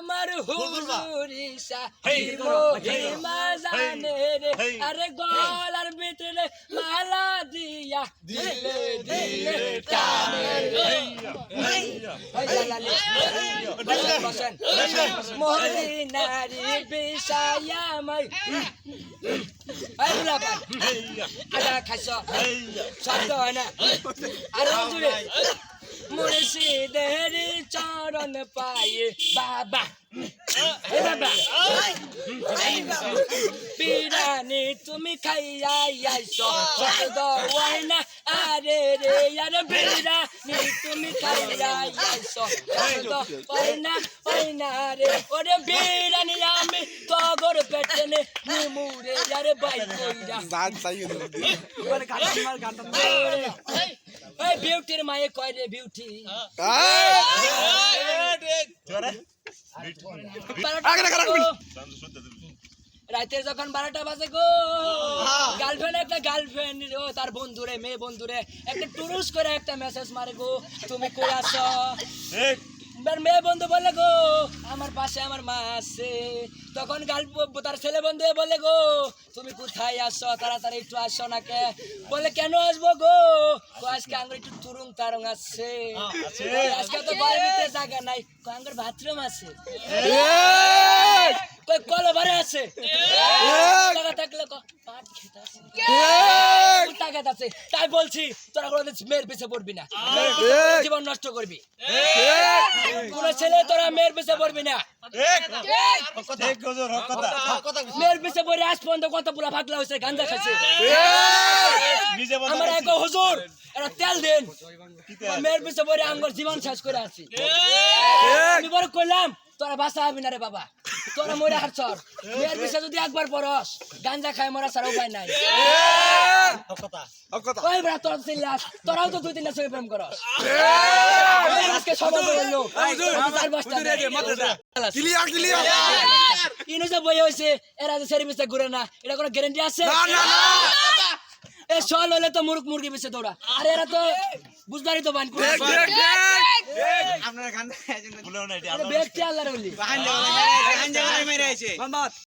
আমার হুজুরি সাহিবো হিমা জানে রে আরে গলার ভিতরে মালা দিয়া দিলে দিলে টানে বসেন মদিনারি বিষয়া মাই এই বুলাবা আদা খাইছ শব্দ হয় না আর হুজুরে মুর্শিদের চরণ পায়ে বাবা বিরানি তুমি খাইয়া আইছো হয় না আরে রে আরে বিরানি তুমি খাইয়া আইছো হয় না রে ওরে বিরানি আমি তগর পেটে নে মুরে আরে বাই কইরা গান চাইও মানে গানটা এই বিউটির মায়ে কয় রে বিউটি রাতে যখন 12টা বাজে গো গার্লফ্রেন্ড একটা গার্লফ্রেন্ড ও তার বন্ধুরে মেয়ে বন্ধুরে একটা টুরুস করে একটা মেসেজ মারে গো তুমি কই আছো মেয়ে বন্ধু বলে গো আমার পাশে আমার মা আছে তখন তার ছেলে বন্ধু বলে গো তুমি কোথায় আসো তাড়াতাড়ি একটু আসো না কে বলে কেন আসবো গো আজকে আঙ্গুর একটু তুরুং তারং আছে আজকে তো বাড়িতে জায়গা নাই আঙ্গুর বাথরুম আছে কই কলবারে আছে টাকা থাকলে পাট খেতে আছে টাকা আছে তাই বলছি তোরা কোনদিন মেয়ের পিছে পড়বি না জীবন নষ্ট করবি কোন ছেলে তোরা মেয়ের পিছে পড়বি না মেয়ের পিছে পড়ে আজ পর্যন্ত কত পুরা ভাগলা হয়েছে গাঞ্জা খাইছে আমার এক হুজুর এটা তেল দেন মেয়ের পিছে পড়ে আঙ্গুর জীবন শেষ করে আছি আমি বড় কইলাম তোরা বাঁচা হবি না রে বাবা তোরা মরে হারছর মেয়ের পিছে যদি একবার পড়স গাঞ্জা খাই মরা ছাড়া উপায় নাই ওই বড় তোরা চিল্লাস তোরাও তো 2-3টা সঙ্গে প্রেম করস আজকে সবাই বললো চার পাঁচটা ক্লিয়ার ক্লিয়ার ইনো যে বই হইছে এরা যে সেরি পিছে ঘুরে না এটা কোনো গ্যারান্টি আছে না না না এ সল হলে তো মুরগি পিছে দৌড়া আর এরা তো বুঝদারি তো বান করে আপনারা গান ব্যক্তি আল্লাহর ওলি গান জায়গা মেরে আছে